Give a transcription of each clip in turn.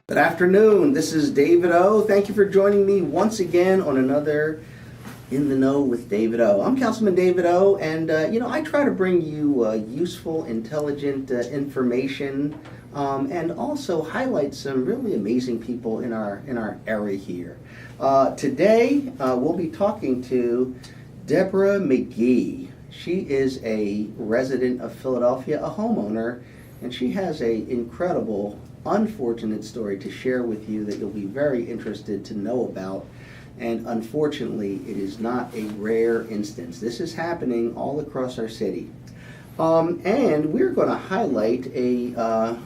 Good afternoon. This is David O. Thank you for joining me once again on another In the Know with David O. I'm Councilman David O. And I try to bring you useful, intelligent information, and also highlight some really amazing people in our area here. Today we'll be talking to Deborah McGee. She is a resident of Philadelphia, a homeowner, and she has an incredible, unfortunate story to share with you that you'll be very interested to know about. And unfortunately, it is not a rare instance. This is happening all across our city. And we're going to highlight a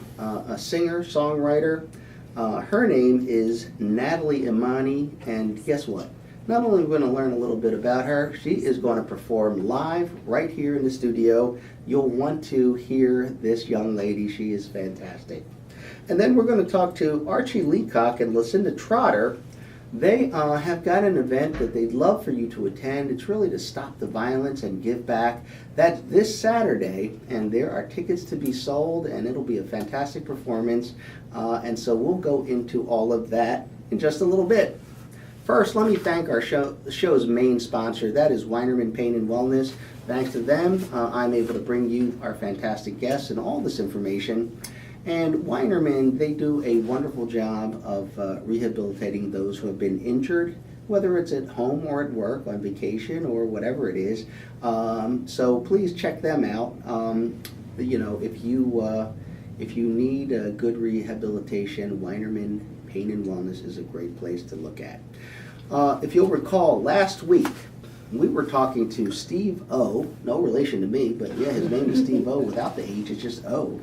singer-songwriter. Her name is Natalie Imani, and guess what? Not only are we going to learn a little bit about her, she is going to perform live right here in the studio. You'll want to hear this young lady. She is fantastic. And then we're going to talk to Archye Leacock and Lucinda Trotter. They have got an event that they'd love for you to attend. It's really to stop the violence and give back. That's this Saturday, and there are tickets to be sold, and it'll be a fantastic performance. And so we'll go into all of that in just a little bit. First, let me thank our show's main sponsor. That is Weinerman Pain and Wellness. Thanks to them, I'm able to bring you our fantastic guests and all this information. And Weinerman, they do a wonderful job of rehabilitating those who have been injured, whether it's at home or at work, on vacation, or whatever it is. So please check them out. If you need a good rehabilitation, Weinerman Pain and Wellness is a great place to look at. If you'll recall, last week we were talking to Steve O. No relation to me, but yeah, his name is Steve O. Without the H, it's just O.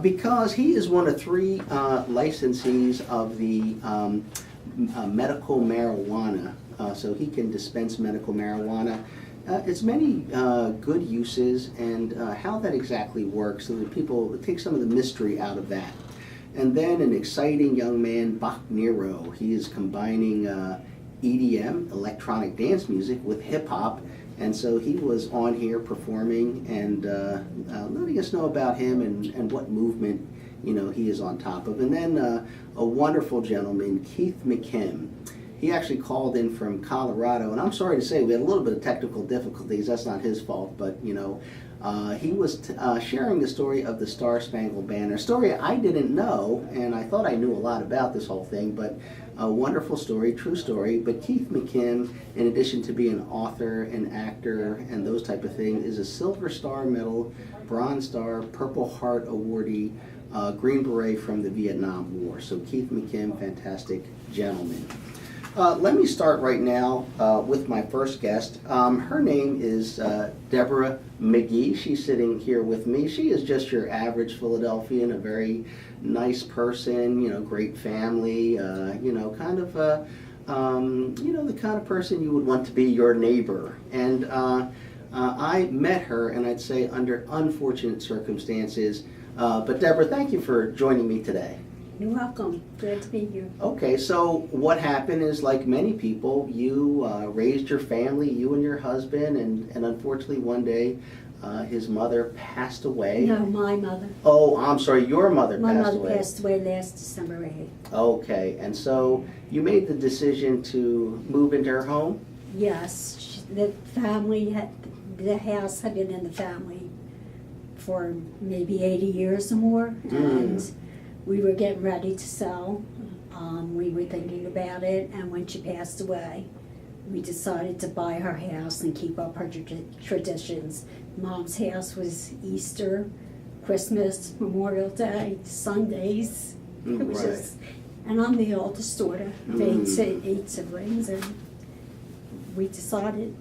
Because he is one of 3 licensees of the medical marijuana, so he can dispense medical marijuana. It's many good uses, and how that exactly works, so that people take some of the mystery out of that. And then an exciting young man, Bach Nero. He is combining EDM, electronic dance music, with hip hop. And so he was on here performing and letting us know about him and what movement he is on top of. And then a wonderful gentleman, Keith McKim. He actually called in from Colorado, and I'm sorry to say we had a little bit of technical difficulties. That's not his fault, but he was sharing the story of the Star Spangled Banner, a story I didn't know, and I thought I knew a lot about this whole thing, but a wonderful story, true story. But Keith McKim, in addition to being an author, an actor, and those type of things, is a Silver Star Medal, Bronze Star, Purple Heart awardee, Green Beret from the Vietnam War. So Keith McKim, fantastic gentleman. Let me start right now with my first guest. Her name is Deborah McGee. She's sitting here with me. She is just your average Philadelphian, a very nice person, great family, kind of, the kind of person you would want to be your neighbor. And I met her, and I'd say under unfortunate circumstances. But Deborah, thank you for joining me today. You're welcome. Glad to be here. Okay, so what happened is, like many people, you raised your family, you and your husband, and unfortunately one day his mother passed away. No, my mother. Oh, I'm sorry, your mother My passed away. mother passed away last December 8th. Okay, and so you made the decision to move into her home? Yes, the house had been in the family for maybe 80 years or more, and we were getting ready to sell. We were thinking about it, and when she passed away, we decided to buy her house and keep up her traditions. Mom's house was Easter, Christmas, Memorial Day, Sundays. It was Right. just, and I'm the oldest daughter of 8 siblings, and we decided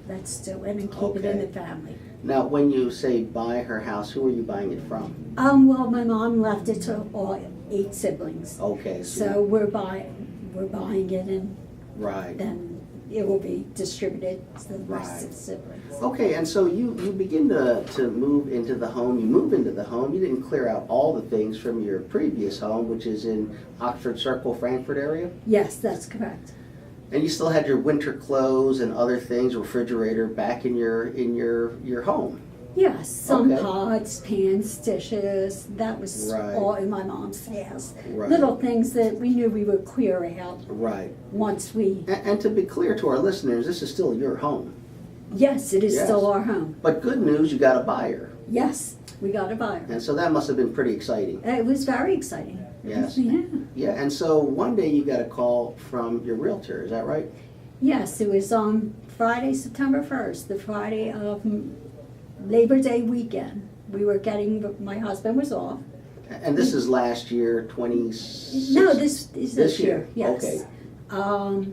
let's do it and keep it in the family. Now, when you say buy her house, who are you buying it from? Well, my mom left it to all 8 siblings. Okay, So we're buying it, and right. then it will be distributed to the rest Right. of the siblings. Okay, and so you begin to move into the home. You move into the home. You didn't clear out all the things from your previous home, which is in Oxford Circle, Frankfurt area? Yes, that's correct. And you still had your winter clothes and other things, refrigerator, back in your home. Yes, some Okay. pots, pans, dishes, that was Right. all in my mom's house. Right. Little things that we knew we would clear out Right. once we, And to be clear to our listeners, this is still your home. yes, it is Yes. still our home. But good news, you got a buyer. Yes, we got a buyer. And so that must have been pretty exciting. It was very exciting. Yes. Yeah. Yeah, and so one day you got a call from your realtor, is that right? Yes, it was on Friday, September 1st, the Friday of Labor Day weekend. We were getting, my husband was off. And this is last year, 26? No, this is this year, yes. Okay.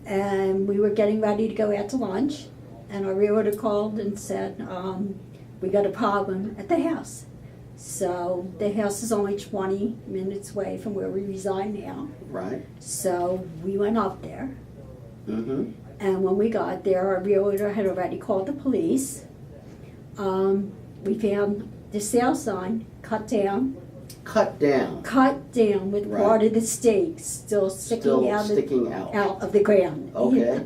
And we were getting ready to go out to lunch, and our realtor called and said, we got a problem at the house. So the house is only 20 minutes away from where we reside now. Right. So we went up there, Mm-hmm. and when we got there, our realtor had already called the police. We found the sale sign cut down Cut down. with Right. part of the stake still sticking Still out, sticking out. out of the ground. Okay.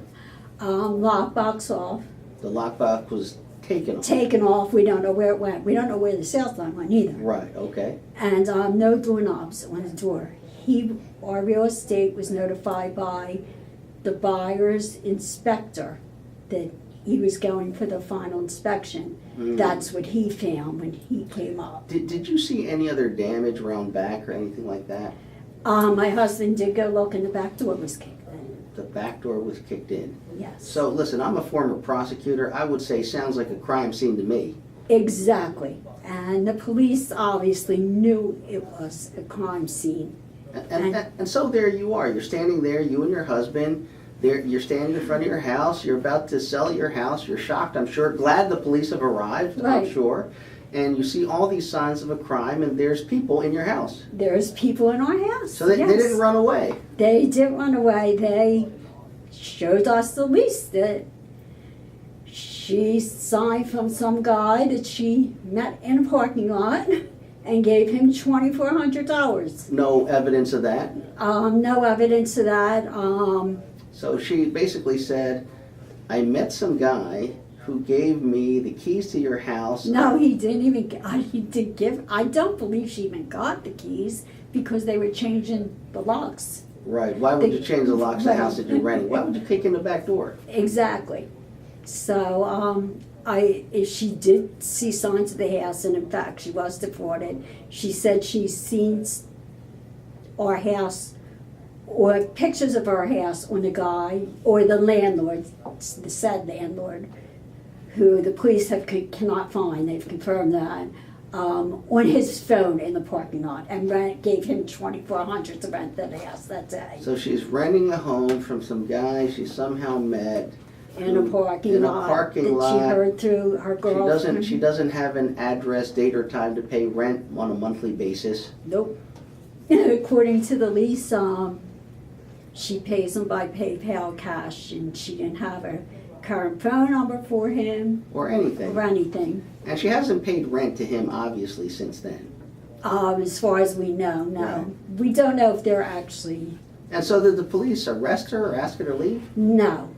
Lockbox off, The lockbox was taken off. taken off. We don't know where it went. We don't know where the sale sign went either. Right, okay. And no doorknobs on the door. Our real estate was notified by the buyer's inspector that he was going for the final inspection. Mm. That's what he found when he came up. Did you see any other damage around back or anything like that? My husband did go look, and the back door was kicked in. The back door was kicked in. Yes. So listen, I'm a former prosecutor. I would say sounds like a crime scene to me. Exactly. And the police obviously knew it was a crime scene. And so there you are. You're standing there, you and your husband. You're standing in front of your house. You're about to sell your house. You're shocked, I'm sure. Glad the police have arrived, Right. I'm sure. And you see all these signs of a crime, and there's people in your house. There's people in our house. So they yes. didn't run away. They didn't run away. They showed us the lease that she signed from some guy that she met in a parking lot and gave him $2,400. No evidence of that. No evidence of that. So she basically said, I met some guy who gave me the keys to your house. No, he didn't even. He did give. I don't believe she even got the keys because they were changing the locks. Right. Why would you change the locks of the Right. house that you're renting? Why would you kick in the back door? Exactly. So she did see signs of the house, and in fact, she was defrauded. She said she's seen our house or pictures of our house on the guy or the landlord, the said landlord, who the police cannot find. They've confirmed that. On his phone in the parking lot, and gave him $2,400 to rent that house that day. So she's renting a home from some guy she somehow met In a parking lot. That she heard through her girlfriend. She doesn't have an address, date, or time to pay rent on a monthly basis. Nope. According to the lease, she pays him by PayPal cash, and she didn't have a current phone number for him Or anything. or anything. And she hasn't paid rent to him, obviously, since then. As far as we know, no. Right. We don't know if they're actually, And so did the police arrest her or ask her to leave? no.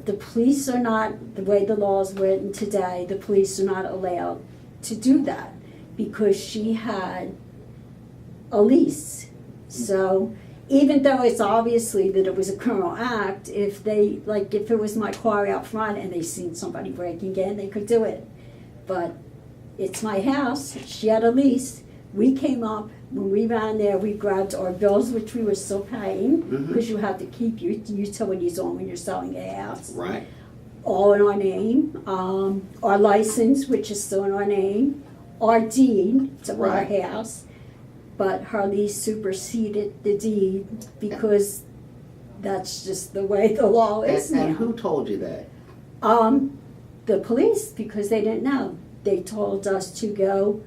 The police are not, the way the law is written today, the police are not allowed to do that because she had a lease. So even though it's obviously that it was a criminal act, if it was my car out front and they seen somebody breaking in, they could do it. But it's my house, she had a lease. We came up, when we ran there, we grabbed our bills, which we were still paying, because you have to keep your utilities on when you're selling a house. Right. All in our name. Our license, which is still in our name. Our deed to our Right. house. But her lease superseded the deed because that's just the way the law is now. And who told you that? The police, because they didn't know. They told us to go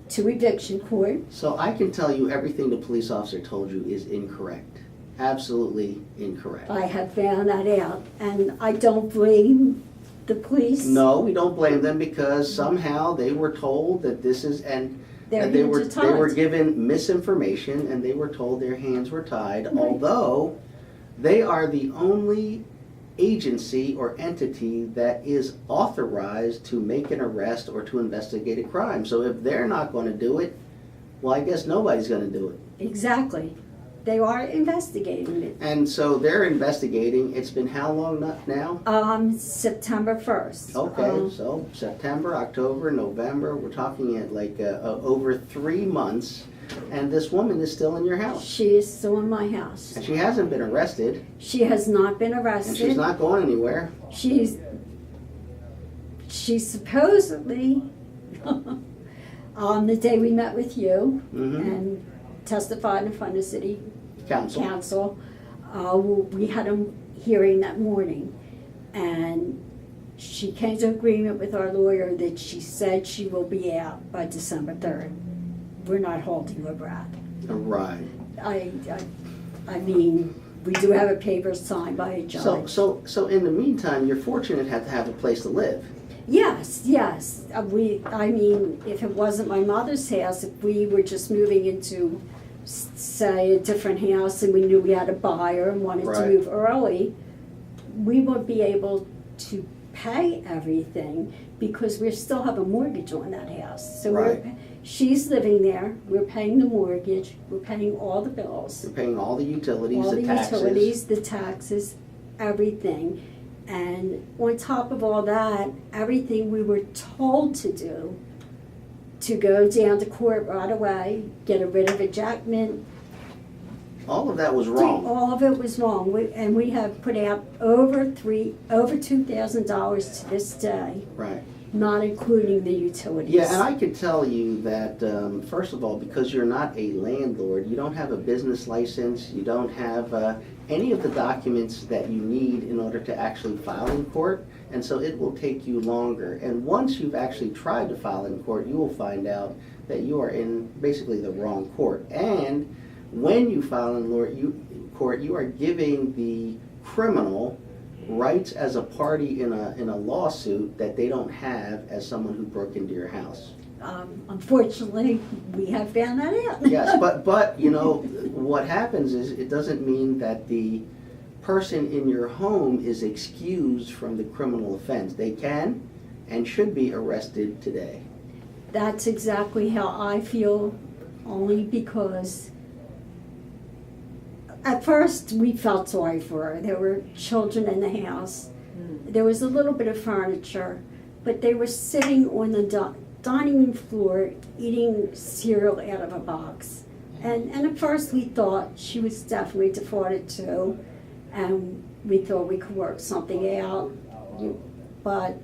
to eviction court. So I can tell you everything the police officer told you is incorrect. Absolutely incorrect. I have found that out, and I don't blame the police. No, we don't blame them because somehow they were told that this is, and Their they hands were are they were tied. given misinformation and they were told their hands were tied, Right. although they are the only agency or entity that is authorized to make an arrest or to investigate a crime. So if they're not going to do it, well, I guess nobody's going to do it. Exactly. They are investigating it. And so they're investigating. It's been how long now? September 1st. Okay, so September, October, November, we're talking at like over 3 months, and this woman is still in your house. She is still in my house. And she hasn't been arrested. She has not been arrested. And she's not going anywhere. She's supposedly, on the day we met with you and testified in front of City Council, we had a hearing that morning, and she came to agreement with our lawyer that she said she will be out by December 3rd. We're not holding her breath. Right. I mean, we do have a paper signed by a judge. So in the meantime, you're fortunate to have a place to live. Yes. I mean, if it wasn't my mother's house, if we were just moving into, say, a different house and we knew we had a buyer and wanted to move early, we would be able to pay everything because we still have a mortgage on that house. So she's living there, we're paying the mortgage, we're paying all the bills. You're paying all the utilities, the taxes, everything. And on top of all that, everything we were told to do, to go down to court right away, get a writ of ejectment. All of that was wrong. All of it was wrong. We have put out over $2,000 to this day. Right. Not including the utilities. Yeah, and I could tell you that, first of all, because you're not a landlord, you don't have a business license, you don't have any of the documents that you need in order to actually file in court, and so it will take you longer. And once you've actually tried to file in court, you will find out that you are in basically the wrong court. And when you file in court, you are giving the criminal rights as a party in a lawsuit that they don't have as someone who broke into your house. Unfortunately, we have found that out. Yes, but you know what happens is it doesn't mean that the person in your home is excused from the criminal offense. They can and should be arrested today. That's exactly how I feel, only because at first we felt sorry for her. There were children in the house. There was a little bit of furniture, but they were sitting on the dining room floor eating cereal out of a box. And at first we thought she was definitely defrauded too, and we thought we could work something out, but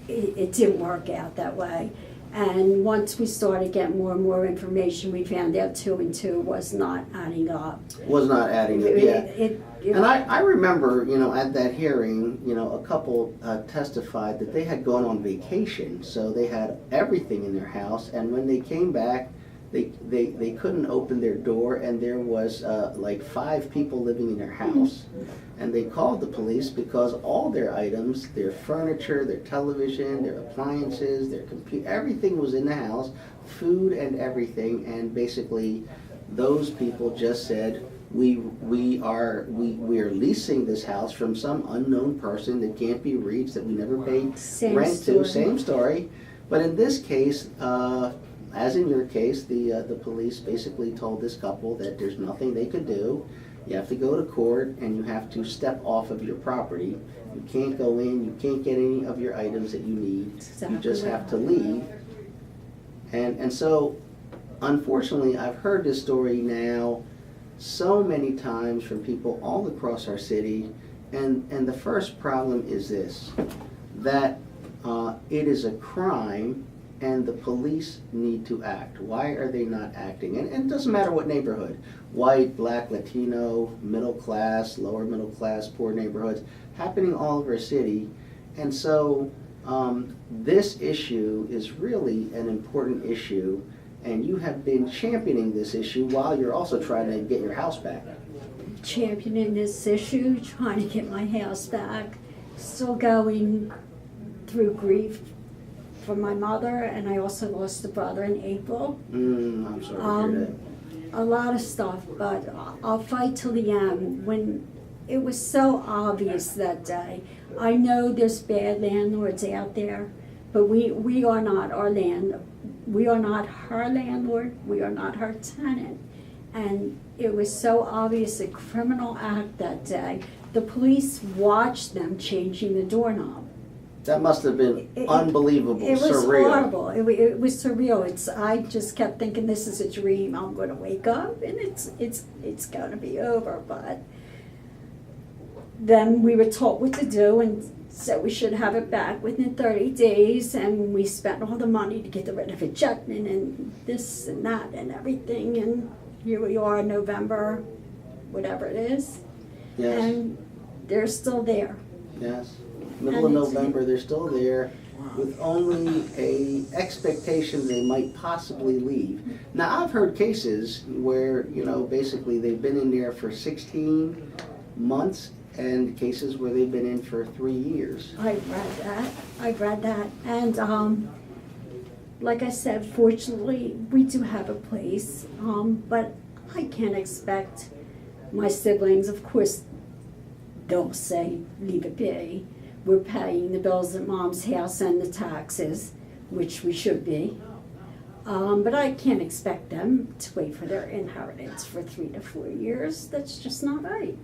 it didn't work out that way. And once we started getting more and more information, we found out 2 and 2 was not adding up. Was not adding up, yeah. And I remember, at that hearing, a couple testified that they had gone on vacation, so they had everything in their house, and when they came back, they couldn't open their door, and there was like 5 people living in their house. And they called the police because all their items, their furniture, their television, their appliances, their computer, everything was in the house, food and everything, and basically those people just said, we are leasing this house from some unknown person that can't be reached, that we never paid rent to. Same story. But in this case, as in your case, the police basically told this couple that there's nothing they could do. You have to go to court and you have to step off of your property. You can't go in, you can't get any of your items that you need. Exactly. You just have to leave. And so, unfortunately, I've heard this story now so many times from people all across our city. And the first problem is this, that it is a crime and the police need to act. Why are they not acting? And it doesn't matter what neighborhood, white, black, Latino, middle class, lower middle class, poor neighborhoods, happening all over our city. And so this issue is really an important issue, and you have been championing this issue while you're also trying to get your house back. Championing this issue, trying to get my house back, still going through grief for my mother, and I also lost a brother in April. I'm sorry to hear that. A lot of stuff, but I'll fight till the end. When it was so obvious that day. I know there's bad landlords out there, but we are not we are not her landlord, we are not her tenant. And it was so obvious, a criminal act that day. The police watched them changing the doorknob. That must have been unbelievable, It was surreal. horrible. It was surreal. I just kept thinking, this is a dream. I'm going to wake up and it's going to be over. But then we were told what to do, and so we should have it back within 30 days. And we spent all the money to get rid of ejectment and this and that and everything. And here we are, November, whatever it is. Yes. And they're still there. Yes. Middle of November, they're still there with only a expectation they might possibly leave. Now, I've heard cases where, basically they've been in there for 16 months and cases where they've been in for 3 years. I've read that. And like I said, fortunately, we do have a place. But I can't expect my siblings, of course, they'll say, leave it be. We're paying the bills at Mom's house and the taxes, which we should be. But I can't expect them to wait for their inheritance for 3 to 4 years. That's just not right.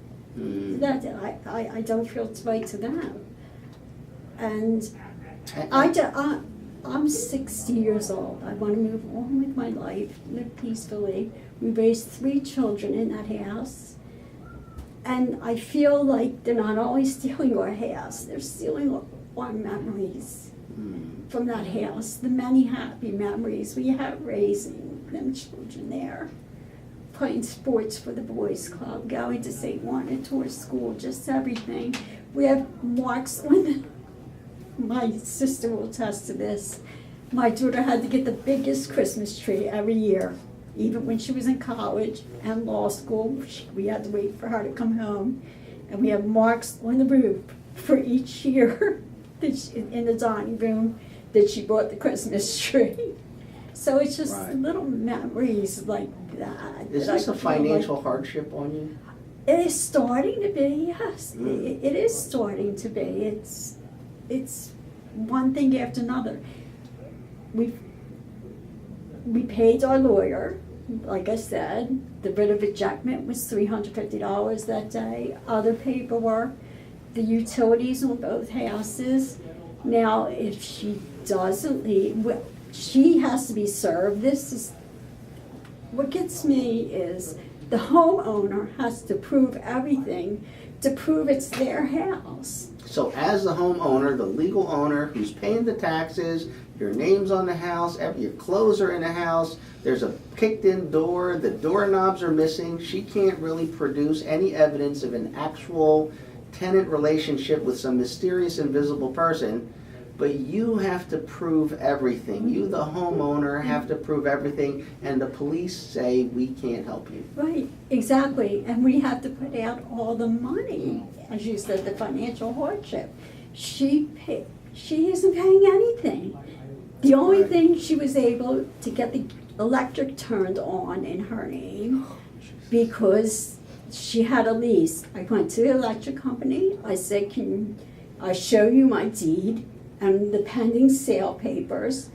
I don't feel it's right to them. And I'm 60 years old. I want to move on with my life, live peacefully. We raised 3 children in that house. And I feel like they're not only stealing our house, they're stealing our memories from that house, the many happy memories we have raising them children there, playing sports for the boys club, going to St. Juan tour school, just everything. We have marks on my sister will attest to this. My daughter had to get the biggest Christmas tree every year. Even when she was in college and law school, we had to wait for her to come home. And we have marks on the roof for each year that in the dining room that she bought the Christmas tree. So it's just little memories like that. Is this a financial hardship on you? It is starting to be, yes. It is starting to be. It's one thing after another. We paid our lawyer. Like I said, the writ of ejectment was $350 that day. Other paperwork, the utilities on both houses. Now, if she doesn't leave, she has to be served. This is what gets me is the homeowner has to prove everything to prove it's their house. So as the homeowner, the legal owner who's paying the taxes, your name's on the house, your clothes are in the house, there's a kicked-in door, the doorknobs are missing, she can't really produce any evidence of an actual tenant relationship with some mysterious invisible person, but you have to prove everything. You, the homeowner, have to prove everything, and the police say, we can't help you. Right, exactly, and we have to put out all the money, as you said, the financial hardship. She isn't paying anything. The only thing she was able to get the electric turned on in her name because she had a lease. I went to the electric company. I said, can I show you my deed and the pending sale papers?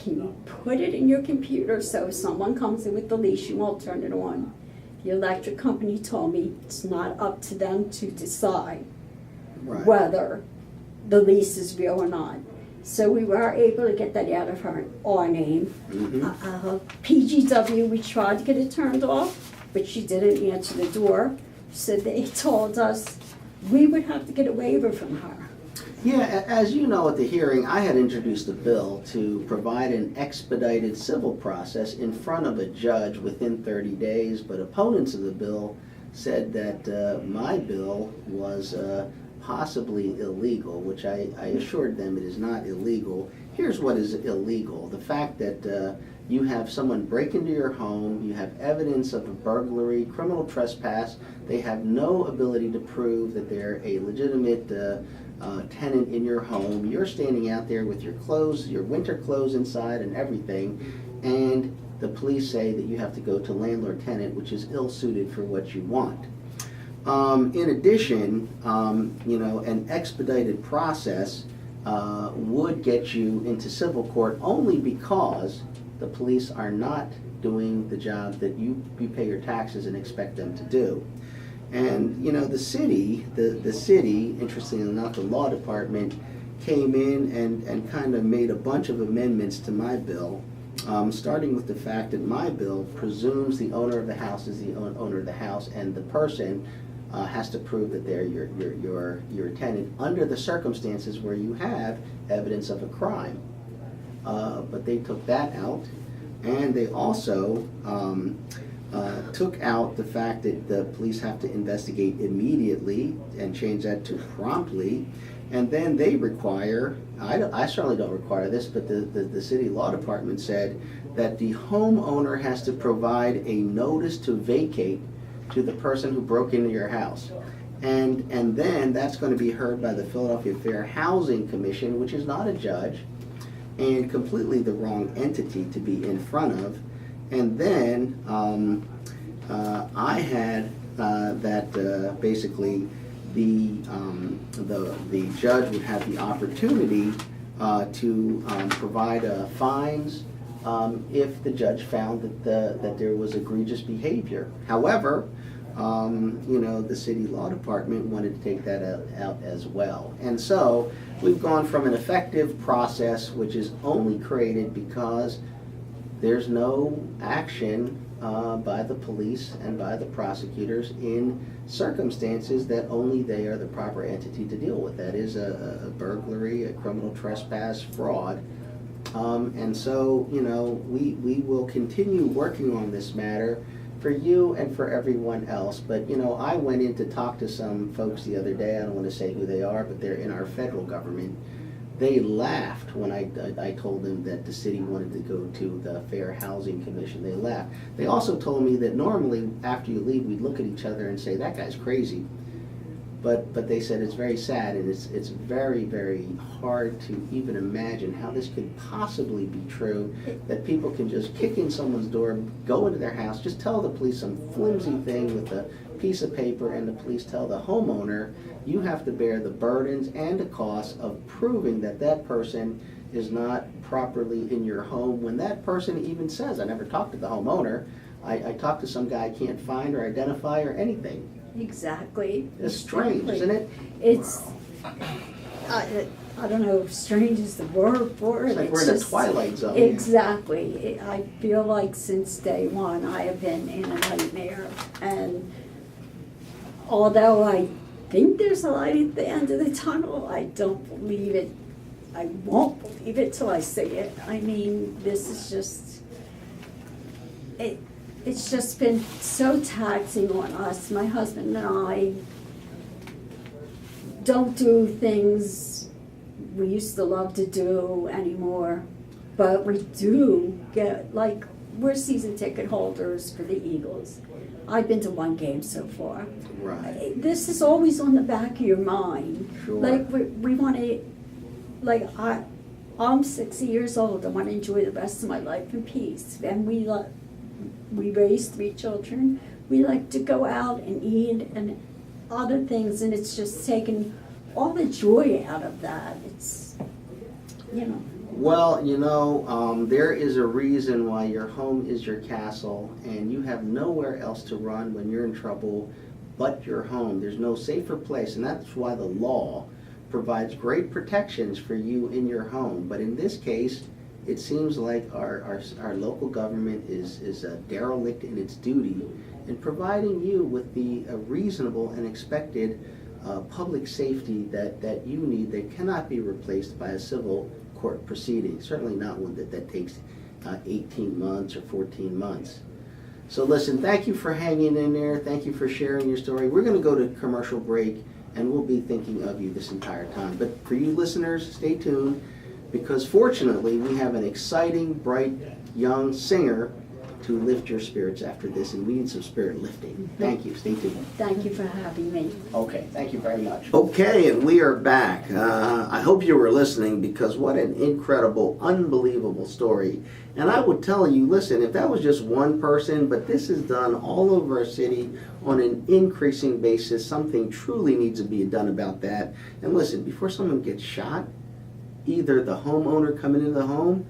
Can you put it in your computer so if someone comes in with the lease, you won't turn it on? The electric company told me it's not up to them to decide whether the lease is real or not. So we were able to get that out of our name. PGW, we tried to get it turned off, but she didn't answer the door. So they told us we would have to get a waiver from her. Yeah, as you know at the hearing, I had introduced a bill to provide an expedited civil process in front of a judge within 30 days, but opponents of the bill said that my bill was possibly illegal, which I assured them it is not illegal. Here's what is illegal. The fact that you have someone break into your home, you have evidence of a burglary, criminal trespass, they have no ability to prove that they're a legitimate tenant in your home. You're standing out there with your clothes, your winter clothes inside and everything, and the police say that you have to go to landlord-tenant, which is ill-suited for what you want. In addition, an expedited process would get you into civil court only because the police are not doing the job that you pay your taxes and expect them to do. And the city, interestingly enough, the law department came in and kind of made a bunch of amendments to my bill, starting with the fact that my bill presumes the owner of the house is the owner of the house, and the person has to prove that they're your tenant under the circumstances where you have evidence of a crime. But they took that out, and they also took out the fact that the police have to investigate immediately and change that to promptly. And then they require, I certainly don't require this, but the city law department said that the homeowner has to provide a notice to vacate to the person who broke into your house. And then that's going to be heard by the Philadelphia Fair Housing Commission, which is not a judge, and completely the wrong entity to be in front of. And then I had that basically the judge would have the opportunity to provide fines if the judge found that there was egregious behavior. However, the city law department wanted to take that out as well. And so we've gone from an effective process, which is only created because there's no action by the police and by the prosecutors in circumstances that only they are the proper entity to deal with. That is a burglary, a criminal trespass, fraud. And so, we will continue working on this matter for you and for everyone else. But, I went in to talk to some folks the other day. I don't want to say who they are, but they're in our federal government. They laughed when I told them that the city wanted to go to the Fair Housing Commission. They laughed. They also told me that normally after you leave, we'd look at each other and say, that guy's crazy. But they said it's very sad, and it's very, very hard to even imagine how this could possibly be true, that people can just kick in someone's door, go into their house, just tell the police some flimsy thing with a piece of paper, and the police tell the homeowner, you have to bear the burdens and the costs of proving that that person is not properly in your home, when that person even says, I never talked to the homeowner, I talked to some guy I can't find or identify or anything. Exactly. It's strange, isn't it? It's, I don't know if strange is the word for it. It's like we're in a twilight zone. Exactly. I feel like since day one I have been in a nightmare. And although I think there's a light at the end of the tunnel, I don't believe it. I won't believe it till I see it. I mean, this is just, it's just been so taxing on us. My husband and I don't do things we used to love to do anymore, but we do get, like, we're season ticket holders for the Eagles. I've been to one game so far. Right. This is always on the back of your mind. Sure. Like, we want to, like, I'm 60 years old. I want to enjoy the rest of my life in peace. And we raised 3 children. We like to go out and eat and other things, and it's just taken all the joy out of that. It's, Well, there is a reason why your home is your castle, and you have nowhere else to run when you're in trouble but your home. There's no safer place, and that's why the law provides great protections for you in your home. But in this case, it seems like our local government is derelict in its duty in providing you with the reasonable and expected public safety that you need, that cannot be replaced by a civil court proceeding. Certainly not one that takes 18 months or 14 months. So listen, thank you for hanging in there. Thank you for sharing your story. We're going to go to commercial break, and we'll be thinking of you this entire time. But for you listeners, stay tuned, because fortunately we have an exciting, bright, young singer to lift your spirits after this, and we need some spirit lifting. Thank you. Stay tuned. Thank you for having me. Okay, thank you very much. Okay, and we are back. I hope you were listening, because what an incredible, unbelievable story. And I would tell you, listen, if that was just one person, but this is done all over our city on an increasing basis, something truly needs to be done about that. And listen, before someone gets shot, either the homeowner coming into the home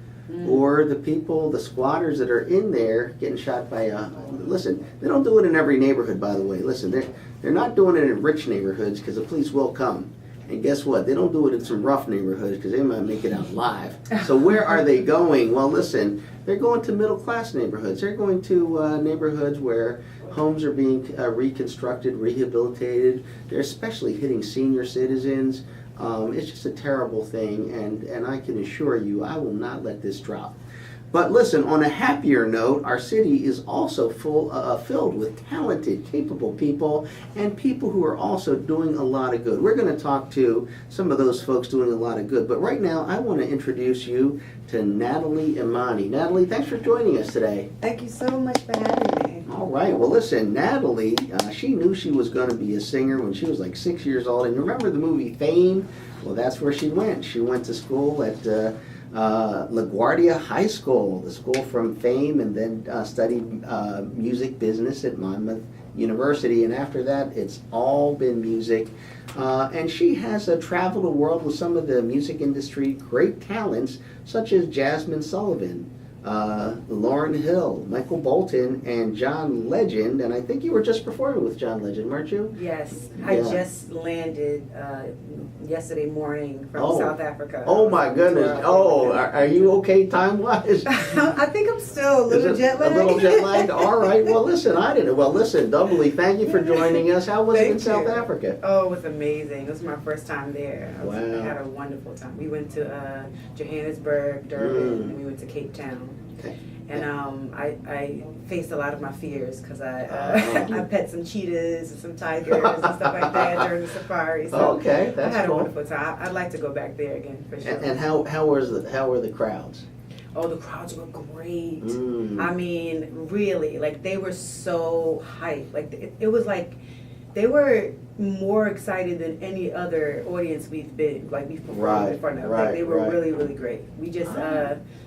or the people, the squatters that are in there getting shot by listen, they don't do it in every neighborhood, by the way. Listen, they're not doing it in rich neighborhoods, because the police will come. And guess what? They don't do it in some rough neighborhoods, because they might make it out alive. So where are they going? Well, listen, they're going to middle class neighborhoods. They're going to neighborhoods where homes are being reconstructed, rehabilitated. They're especially hitting senior citizens. It's just a terrible thing, and I can assure you, I will not let this drop. But listen, on a happier note, our city is also filled with talented, capable people, and people who are also doing a lot of good. We're going to talk to some of those folks doing a lot of good. But right now, I want to introduce you to Natalie Imani. Natalie, thanks for joining us today. Thank you so much for having me. All right. Well, listen, Natalie, she knew she was going to be a singer when she was like 6 years old. And you remember the movie Fame? Well, that's where she went. She went to school at LaGuardia High School, the school from Fame, and then studied music business at Monmouth University. And after that, it's all been music. And she has traveled the world with some of the music industry great talents, such as Jasmine Sullivan, Lauryn Hill, Michael Bolton, and John Legend. And I think you were just performing with John Legend, weren't you? Yes, Yeah. I just landed yesterday morning from South Africa. Oh my goodness. Oh, are you okay time-wise? I think I'm still a little Is it jet lagged. A little jet lagged? All right. Well, listen, I didn't. Well, listen, doubly, thank you for joining us. How was it in Thank South you. Africa? Oh, it was amazing. It was my first time there. I Wow. had a wonderful time. We went to Johannesburg, Durban, and we went to Cape Town. Okay. And I faced a lot of my fears, because I Oh. pet some cheetahs and some tigers and stuff like that during the safari. So Okay, I that's had a cool. wonderful time. I'd like to go back there again for sure. And how were the crowds? Oh, the crowds were great. Mm. I mean, really, like, they were so hyped. Like, it was like they were more excited than any other audience we've performed in front of. Like, they were really, really great. We just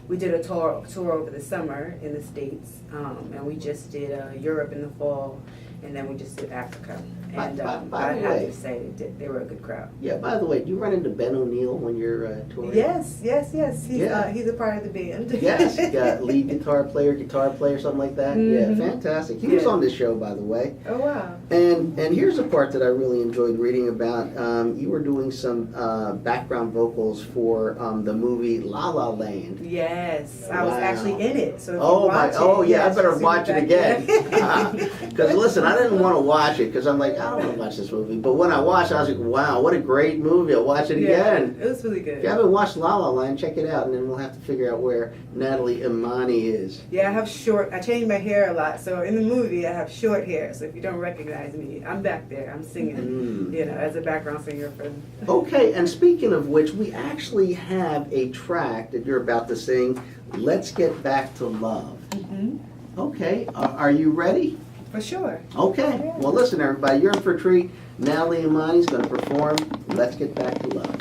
we did a tour over the summer in the States, and we just did Europe in the fall, and then we just did Africa. And By I the have way, to say, they were a good crowd. yeah. By the way, do you run into Ben O'Neill when you're touring? Yes. Yeah. He's a part of the band. Yes, you got lead guitar player, something like that. Mhm. Yeah, fantastic. He was Yeah. on this show, by the way. Oh, wow. And here's a part that I really enjoyed reading about. You were doing some background vocals for the movie La La Land. Yes, I was Wow. actually in it. So if you Oh watch my! Oh it, yeah, I yes, better you'll see watch me it back again. there. Because listen, I didn't want to watch it because I'm like, I don't want to watch this movie. But when I watched it, I was like, wow, what a great movie! I'll watch it Yeah, again. it was really good. If you haven't watched La La Land, check it out, and then we'll have to figure out where Natalie Imani is. Yeah, I changed my hair a lot. So in the movie, I have short hair. So if you don't recognize me, I'm back there. I'm singing, as a background singer for. Okay, and speaking of which, we actually have a track that you're about to sing. Let's Get Back to Love. Mm-hmm. Okay, are you ready? For sure. Okay. Yeah. Well, listen, everybody, you're in for a treat. Natalie Imani is going to perform Let's Get Back to Love.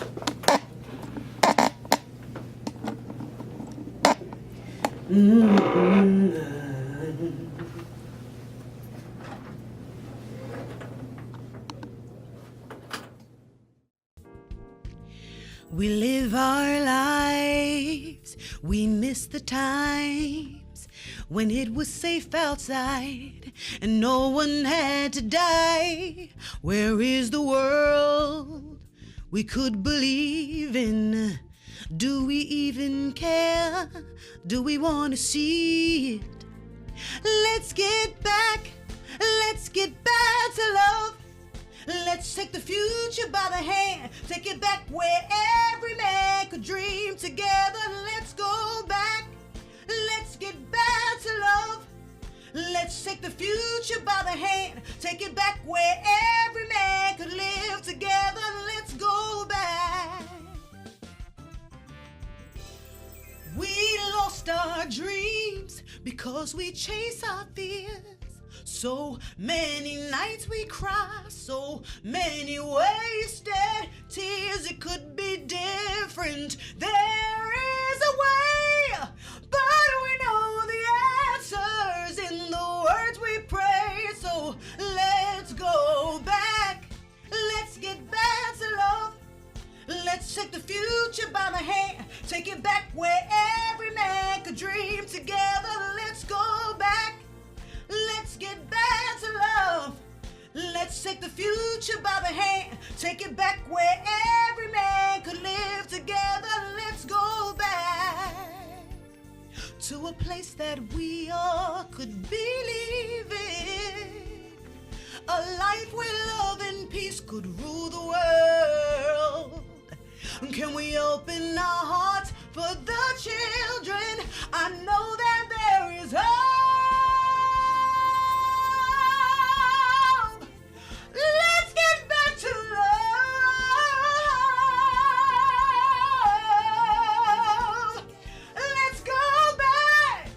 We live our lives, we miss the times when it was safe outside and no one had to die. Where is the world we could believe in? Do we even care? Do we want to see it? Let's get back to love. Let's take the future by the hand, take it back where every man could dream together. Let's go back, let's get back to love. Let's take the future by the hand, take it back where every man could live together. Let's go back. We lost our dreams, because we chase our fears. So many nights we cry, so many wasted tears. It could be different. There is a way, but we know the answers in the words we pray. So let's go back. Let's get back to love. Let's take the future by the hand. Take it back where every man could dream together. Let's go back. Let's get back to love. Let's take the future by the hand. Take it back where every man could live together. Let's go back to a place that we all could believe in. A life where love and peace could rule the world. Can we open our hearts for the children? I know that there is hope. Let's get back to love. Let's go back.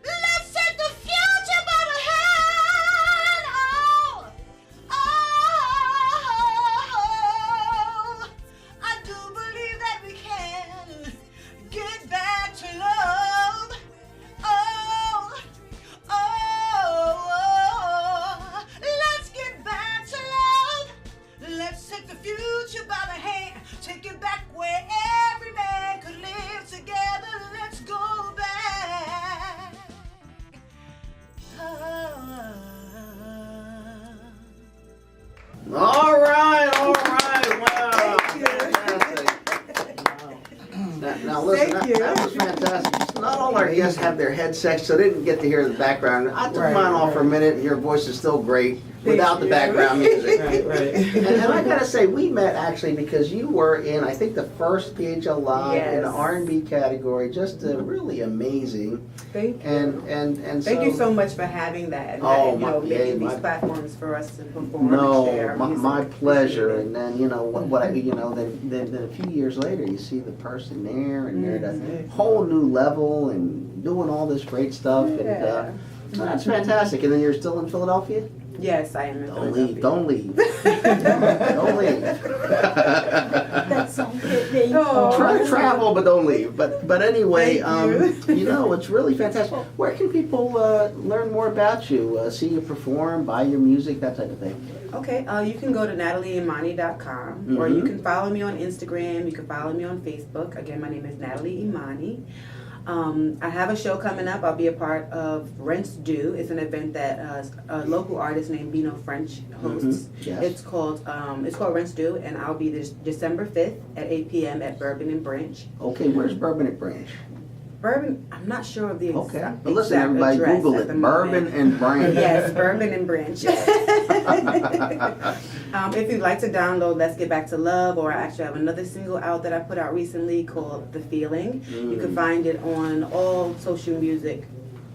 Let's take the future by the hand. Oh, I do believe that we can get back to love. Let's get back to love. Let's take the future by the hand. Take it back where every man could live together. Let's go back. All right, wow. Fantastic. Now listen, Thank you. that was fantastic. Not all our guests have their headsets, so they didn't get to hear the background. I took mine off for a minute, and your voice is still great without the you. background music. Right. And I gotta say, we met actually because you were in, I think, the first PHL Live in the Yes. R&B category. Just really amazing. Thank you. And Thank you so much for having that. And Oh, making my these platforms for us to perform and No, share our music. my pleasure. Appreciate it. And then then a few years later, you see the person there, and they're at a whole new level and doing all this great stuff. Yeah. And that's fantastic. And then you're still in Philadelphia? Yes, I am in Don't leave. Philadelphia. Don't leave. That's so good. Oh. Try travel, but don't leave. But anyway, Thank you. it's really fantastic. Where can people learn more about you? See you perform, buy your music, that type of thing. Okay, you can go to natalieimani.com or you can follow me on Instagram. You can follow me on Facebook. Again, my name is Natalie Imani. I have a show coming up. I'll be a part of Rents Due. It's an event that a local artist named Bino French hosts. Yes. It's called Rents Due, and I'll be this December 5th at 8 p.m. at Bourbon and Branch. Okay, where's Bourbon at Branch? Bourbon, I'm not sure of the Okay, exact but listen, everybody, address Google at it. the Bourbon moment. and Branch. Yes, Bourbon and Branch. If you'd like to download Let's Get Back to Love, or I actually have another single out that I put out recently called The Feeling. You can find it on all social music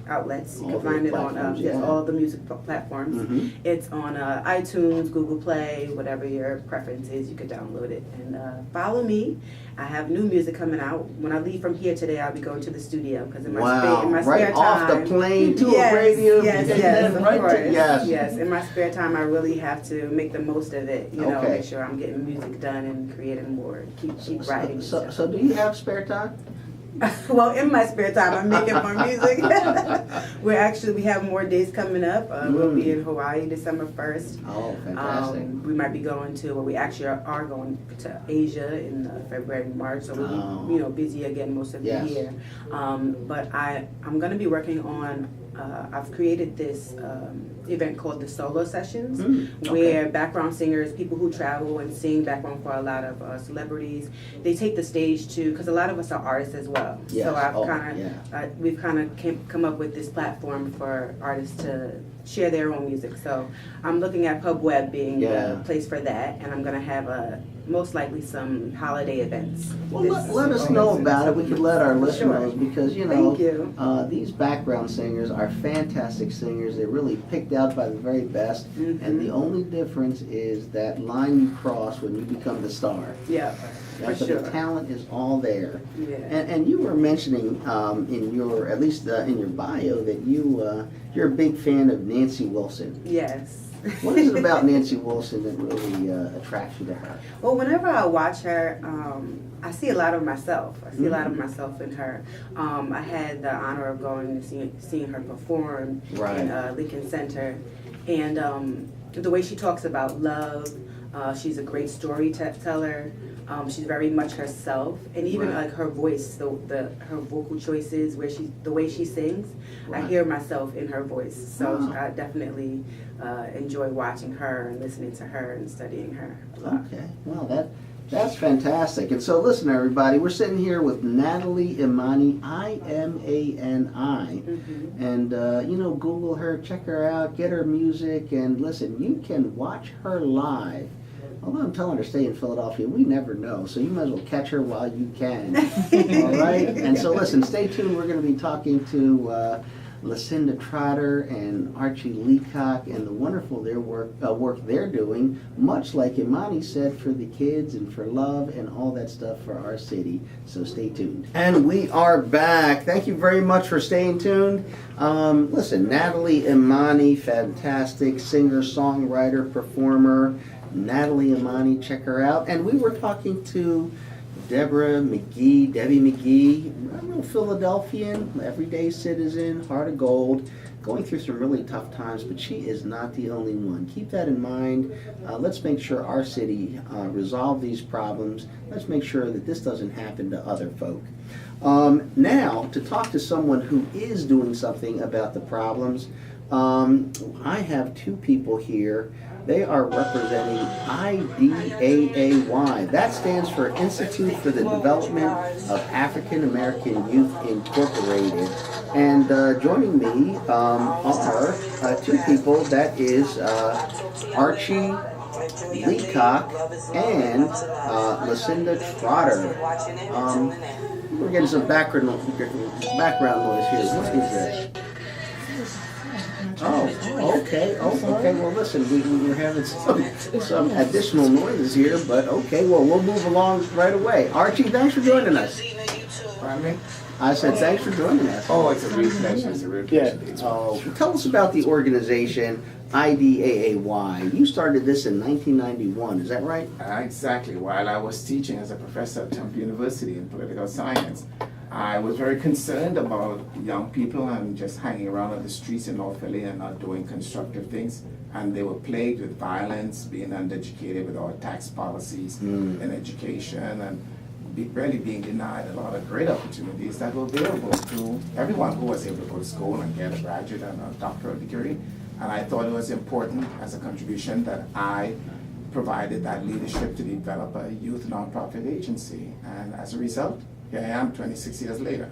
outlets. You All can find the it on platforms, yeah. all the music platforms. It's on iTunes, Google Play, whatever your preference is, you can download it. And follow me. I have new music coming out. When I leave from here today, I'll be going to the studio because in my Wow, spare right off time, the plane to yes, a radio. Yes, and yes, then of right course. to, yes. Yes, in my spare time, I really have to make the most of it. You know, Okay. make sure I'm getting music done and creating more. Keep writing. So do you have spare time? Well, in my spare time, I'm making more music. We have more days coming up. We'll be in Hawaii December 1st. Oh, fantastic. We might be going to, we actually are going to Asia in February, March, so we'll be, busy again most of Yes. the year. But I'm going to be working on, I've created this event called the Solo Sessions, where background singers, people who travel and sing background for a lot of celebrities, they take the stage to, because a lot of us are artists as well. Yes. So we've kind of come up with this platform for artists to share their own music. So I'm looking at Pub Web being the place for that, and I'm going to have most likely some holiday events. Well, let us know about it. We could let our listeners know because, Thank you. these background singers are fantastic singers. They're really picked out by the very best. And the only difference is that line you cross when you become the star. Yeah. Right? For But sure. the talent is all there. Yeah. And you were mentioning in your, at least in your bio, that you're a big fan of Nancy Wilson. Yes. What is it about Nancy Wilson that really attracts you to her? Well, whenever I watch her, I see a lot of myself. I see a lot of myself in her. I had the honor of going and seeing her perform in Lincoln Center. And the way she talks about love, she's a great storyteller. She's very much herself, and even like her voice, her vocal choices, the way she sings, I hear myself in her voice. So I definitely enjoy watching her and listening to her and studying her a lot. Okay, well that's fantastic. And so listen, everybody, we're sitting here with Natalie Imani, Imani, and Google her, check her out, get her music, and listen, you can watch her live. Although I'm telling her to stay in Philadelphia, we never know, so you might as well catch her while you can. All right? And so listen, stay tuned. We're going to be talking to Lucinda Trotter and Archye Leacock and the wonderful work they're doing, much like Imani said, for the kids and for love and all that stuff for our city. So stay tuned. And we are back. Thank you very much for staying tuned. Listen, Natalie Imani, fantastic singer, songwriter, performer. Natalie Imani, check her out. And we were talking to Deborah McGee, Debbie McGee, a real Philadelphian, everyday citizen, heart of gold, going through some really tough times, but she is not the only one. Keep that in mind. Let's make sure our city resolve these problems. Let's make sure that this doesn't happen to other folk. Now, to talk to someone who is doing something about the problems, I have two people here. They are representing IDAAY. That stands for Institute for the Development of African American Youth Incorporated. And joining me are two people. That is Archye Leacock and Lucinda Trotter. We're getting some background noise here. What is that? Oh, okay. Well, listen, we're having some additional noises here, but okay. Well, we'll move along right away. Archye, thanks for joining us. Pardon me? I said thanks for joining us. Oh, it's a real pleasure. It's a real pleasure. Tell us about the organization IDAAY. You started this in 1991. Is that right? Exactly. While I was teaching as a professor at Temple University in political science, I was very concerned about young people and just hanging around on the streets in North Philly and not doing constructive things. And they were plagued with violence, being undereducated with our tax policies and education, and really being denied a lot of great opportunities that were available to everyone who was able to go to school and get a graduate and a doctoral degree. And I thought it was important as a contribution that I provided that leadership to develop a youth nonprofit agency. And as a result, here I am 26 years later.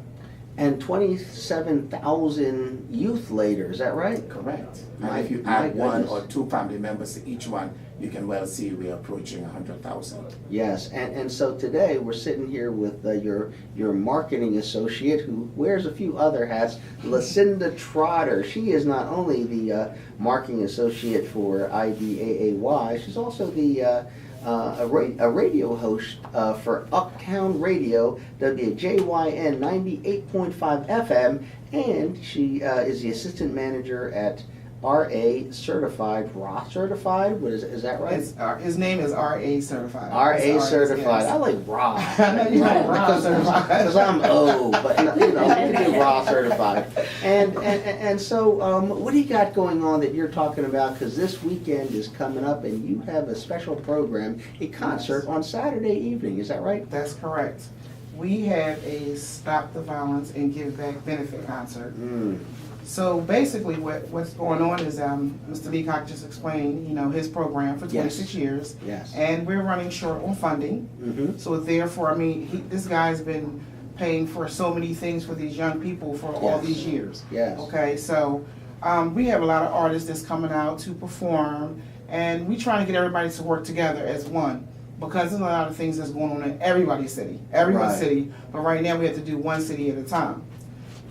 And 27,000 youth later, is that right? Correct. And if you add one or two family members to each one, you can well see we're approaching 100,000. Yes, and so today we're sitting here with your marketing associate who wears a few other hats, Lucinda Trotter. She is not only the marketing associate for IDAAY, she's also the a radio host for Uptown Radio, WJYN 98.5 FM, and she is the assistant manager at RA Certified, Roth Certified. What is that right? His name is RA Certified. RA Certified. Yes. I like Roth. I know you like Roth Certified. Because I'm O, but we can do Roth Certified. And so, what do you got going on that you're talking about? Because this weekend is coming up, and you have a special program, a concert on Saturday evening. Is that right? That's correct. We have a Stop the Violence and Give Back benefit concert. So basically what's going on is Mr. Leacock just explained, his program for 26 years. Yes. And we're running short on funding. So therefore, this guy's been paying for so many things for these young people for all these years. Yes. Okay, so we have a lot of artists that's coming out to perform, and we trying to get everybody to work together as one. Because there's a lot of things that's going on in everybody's city, but right now we have to do one city at a time.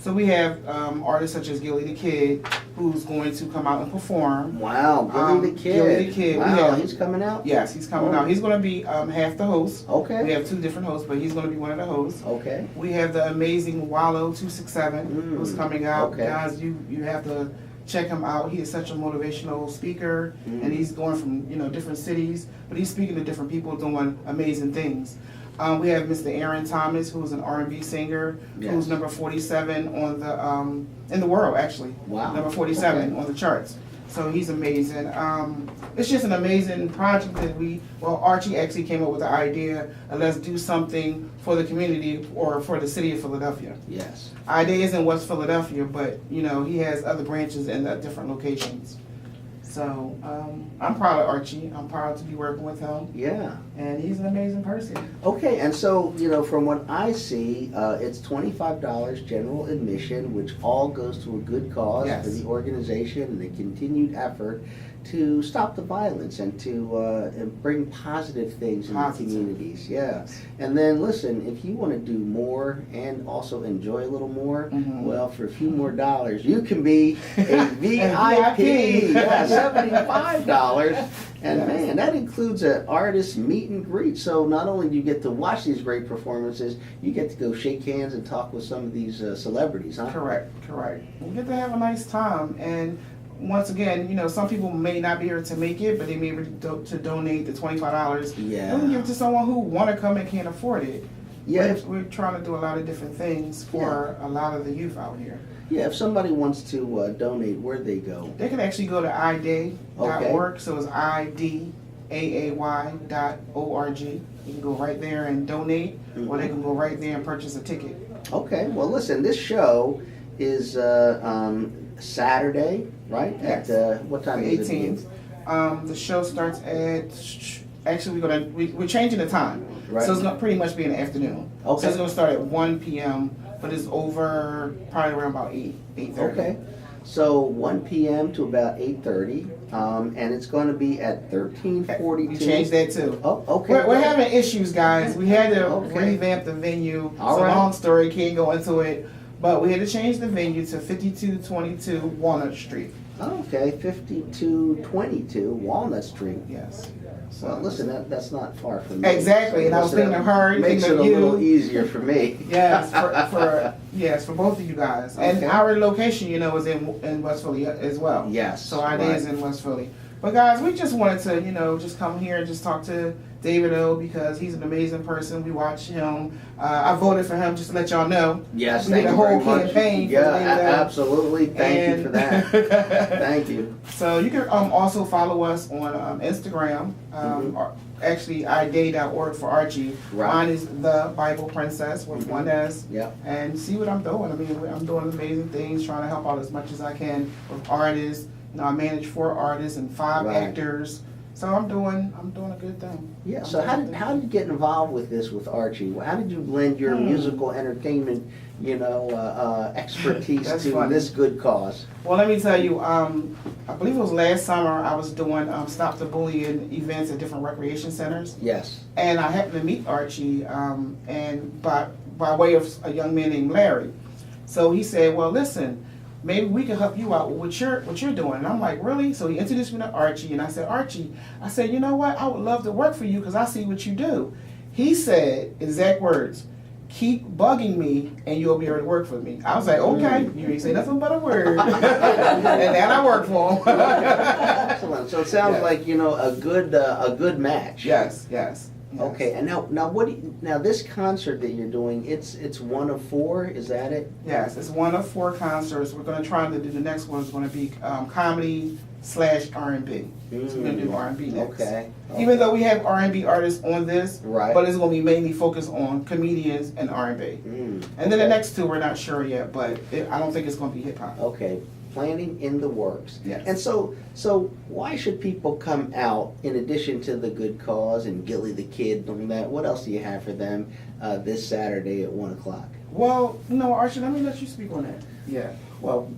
So we have artists such as Gilly the Kid, who's going to come out and perform. Wow, Gilly the Kid. Gilly the Kid. Wow, he's coming out? Yes, he's coming out. He's going to be half the host. Okay. We have 2 different hosts, but he's going to be one of the hosts. Okay. We have the amazing Wallow 267 who's coming out. Okay. Guys, you have to check him out. He is such a motivational speaker, and he's going from different cities, but he's speaking to different people doing amazing things. We have Mr. Aaron Thomas, who's an R&B singer, who's number 47 on the in the world actually. Wow. Number 47 on the charts. So he's amazing. It's just an amazing project that Archie actually came up with the idea of let's do something for the community or for the city of Philadelphia. Yes. Idea is in West Philadelphia, but he has other branches in different locations. So I'm proud of Archie. I'm proud to be working with him. Yeah. And he's an amazing person. Okay, and so, from what I see, it's $25 general admission, which all goes to a good cause for the organization and the continued effort to stop the violence and to and bring positive things in the communities. Yeah. And then, listen, if you want to do more and also enjoy a little more, well, for a few more dollars, you can be a VIP. Yeah, $75. And man, that includes an artist meet and greet. So not only do you get to watch these great performances, you get to go shake hands and talk with some of these celebrities, huh? Correct. We get to have a nice time. And once again, some people may not be able to make it, but they may be able to donate the $25. Yeah. And we give it to someone who want to come and can't afford it. Yeah. We're trying to do a lot of different things for a lot of the youth out here. Yeah, if somebody wants to donate, where'd they go? They can actually go to iday.org, so it's idaay.org. You can go right there and donate, or they can go right there and purchase a ticket. Okay, well listen, this show is Saturday, right? Yes. At what time is it? 18th. The show starts at, actually we're changing the time. Right. So it's going to pretty much be in the afternoon. Okay. So it's going to start at 1 p.m., but it's over probably around about 8:30. Okay. So 1 p.m. to about 8:30, and it's going to be at 1342. We changed that too. Oh, okay. We're having issues, guys. We had to Okay. revamp the venue. It's All a right. long story, can't go into it. But we had to change the venue to 5222 Walnut Street. Okay, 5222 Walnut Street. Yes. Well, listen, that's not far from me. Exactly, and I was thinking of her, Makes it thinking a of you. little easier for me. Yes, for both of you guys. And Okay. our location, is in West Philly as well. Yes. So our day is in West Philly. But guys, we just wanted to, just come here and just talk to David O because he's an amazing person. We watch him. I voted for him, just to let y'all know. Yes, we thank did a you very whole much. campaign. Yeah, for David O. absolutely. Thank you for that. Thank you. So you can also follow us on Instagram. Actually, iday.org for Archie. Right. Mine is The Bible Princess with one S. Yep. And see what I'm doing. I mean, I'm doing amazing things, trying to help out as much as I can with artists. I manage 4 artists and 5 Right. actors. So I'm doing a good thing. Yeah. So how did you get involved with this with Archie? How did you blend your musical entertainment, expertise That's to funny. this good cause? Well, let me tell you, I believe it was last summer I was doing Stop the Bullying events at different recreation centers. Yes. And I happened to meet Archie, and by way of a young man named Larry. So he said, well, listen, maybe we can help you out with what you're doing. And I'm like, really? So he introduced me to Archie, and I said, Archie, you know what? I would love to work for you because I see what you do. He said, exact words, keep bugging me and you'll be able to work for me. I was like, okay, you ain't say nothing but a word. And then I worked for him. Excellent. So it sounds like a good match. Yes. Okay, and now this concert that you're doing, it's one of 4, is that it? Yes, it's one of 4 concerts. We're going to try to do the next one is going to be comedy / R&B. So we're going to do R&B next. Okay. Even though we have R&B artists on this, Right. but it's going to be mainly focused on comedians and R&B. And then the next 2 we're not sure yet, but I don't think it's going to be hip hop. Okay, planning in the works. Yes. And so why should people come out in addition to the good cause and Gilly the Kid and that? What else do you have for them this Saturday at 1 o'clock? Well, Archie, let me let you speak on that. Yeah. Well,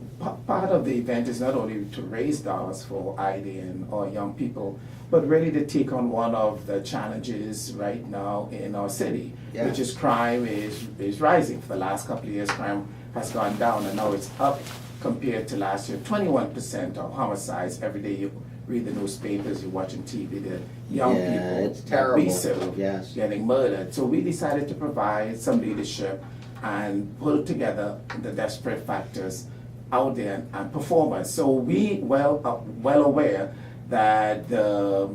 part of the event is not only to raise dollars for ID or young people, but really to take on one of the challenges right now in our city, which is crime is rising. For the last couple of years, crime has gone down, and now it's up compared to last year. 21% of homicides every day. You read the newspapers, you're watching TV, the young people it's terrible. be served, getting murdered. So we decided to provide some leadership and pull together the desperate factors out there and performers. So we well aware that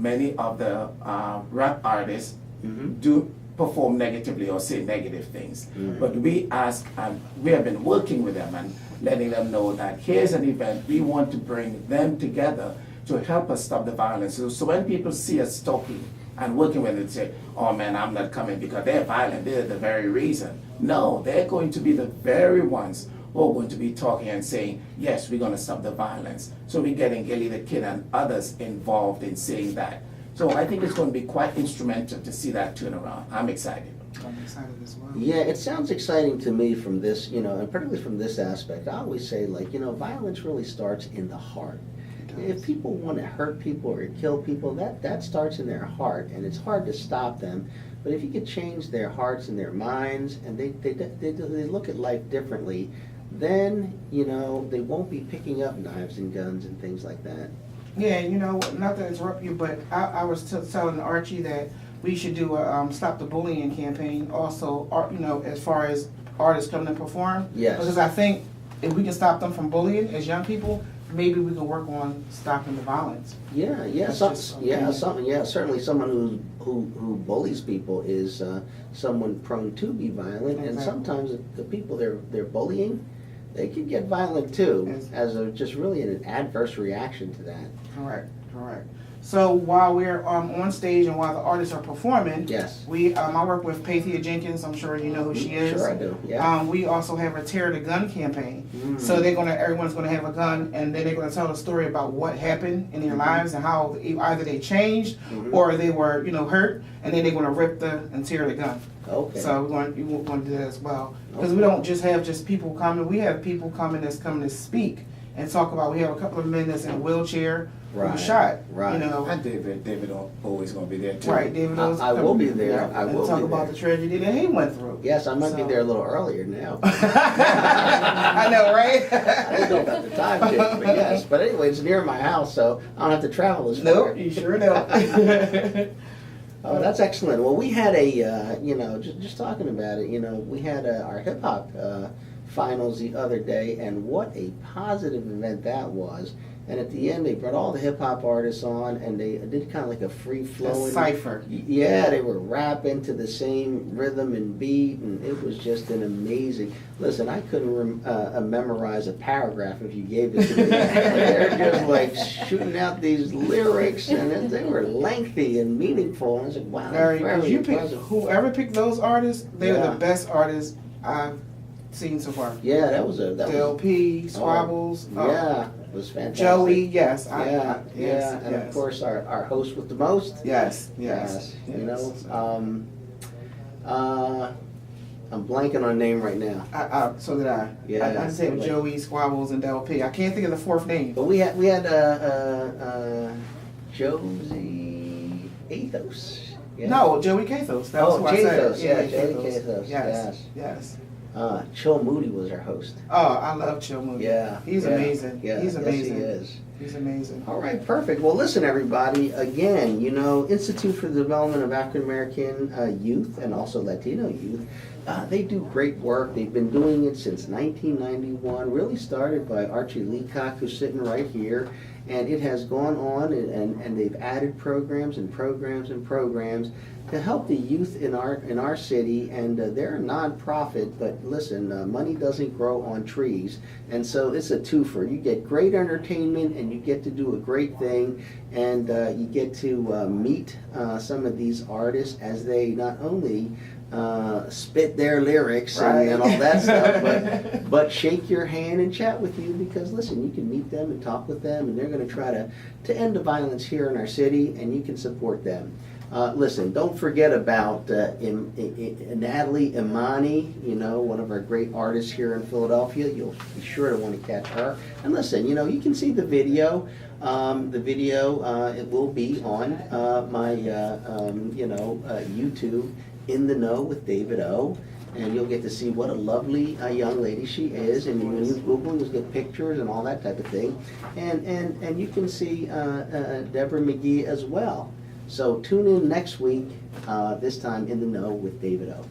many of the rap artists do perform negatively or say negative things. But we ask, and we have been working with them and letting them know that here's an event, we want to bring them together to help us stop the violence. So when people see us talking and working with them, say, oh man, I'm not coming because they're violent, they're the very reason. No, they're going to be the very ones who are going to be talking and saying, yes, we're going to stop the violence. So we're getting Gilly the Kid and others involved in saying that. So I think it's going to be quite instrumental to see that turn around. I'm excited. I'm excited as well. Yeah, it sounds exciting to me from this, and particularly from this aspect. I always say, violence really starts in the heart. If people want to hurt people or kill people, that starts in their heart, and it's hard to stop them. But if you could change their hearts and their minds, and they look at life differently, then they won't be picking up knives and guns and things like that. Yeah, not to interrupt you, but I was telling Archie that we should do a Stop the Bullying campaign also, as far as artists coming to perform. Yes. Because I think if we can stop them from bullying as young people, maybe we can work on stopping the violence. Certainly someone who bullies people is someone prone to be violent, and sometimes the people they're bullying, they can get violent too, as just really an adverse reaction to that. Correct. So while we're on stage and while the artists are performing, I work with Pathia Jenkins. I'm sure you know who she is. Sure, I do. Yeah. We also have a Tear the Gun campaign. So everyone's gonna have a gun, and then they're gonna tell a story about what happened in their lives and how either they changed or they were hurt, and then they're gonna rip and tear the gun. Okay. So we're going to do that as well, because we don't just have people coming. We have people coming that's coming to speak and talk about. We have a couple of men that's in a wheelchair who was shot. Right. And David always going to be there too. Right, David. I will be there. I will talk be about there. the tragedy that he went through. Yes, I might be there a little earlier now. I know, right? I don't know about the time change, but yes. But anyway, it's near my house, so I don't have to travel as far. Nope, you sure don't. Oh, that's excellent. Well, we had just talking about it, we had our hip hop finals the other day, and what a positive event that was. And at the end, they brought all the hip hop artists on, and they did kind of like a free flowing cipher. Yeah, they were rapping to the same rhythm and beat, and it was just an amazing. Listen, I couldn't memorize a paragraph if you gave it to me. They're just like shooting out these lyrics, and they were lengthy and meaningful. And I was like, wow, very impressive. Whoever picked those artists, they're the best artists I've seen so far. Yeah, that was LP, Squabbles. Yeah. It was fantastic. Joey, yes. And of course our host with the most. Yes. I'm blanking on name right now. So did I. Yeah. I just said Joey, Squabbles, and LP. I can't think of the fourth name. But we had Josie Athos. Yeah. No, Joey Cathos. That was who I said. Yeah, Joey Cathos. Yes. Chill Moody was our host. Oh, I love Chill Moody. Yeah. He's amazing. Yeah. He's amazing. Yes, he is. He's amazing. All right, perfect. Well, listen, everybody. Again, Institute for the Development of African American Youth and also Latino youth, they do great work. They've been doing it since 1991. Really started by Archye Leacock, who's sitting right here. And it has gone on, and they've added programs to help the youth in our city. And they're a nonprofit, but listen, money doesn't grow on trees, and so it's a twofer. You get great entertainment, and you get to do a great thing, and you get to meet some of these artists as they not only spit their lyrics and all that stuff, but shake your hand and chat with you, because listen, you can meet them and talk with them, and they're going to try to end the violence here in our city, and you can support them. Listen, don't forget about Natalie Imani, you know, one of our great artists here in Philadelphia. You'll be sure to want to catch her. And listen, you know, you can see the video. It will be on my, YouTube, In the Know with David O. And you'll get to see what a lovely young lady she is. And when you Google, you'll get pictures and all that type of thing. And you can see Deborah McGee as well. So tune in next week, this time In the Know with David O.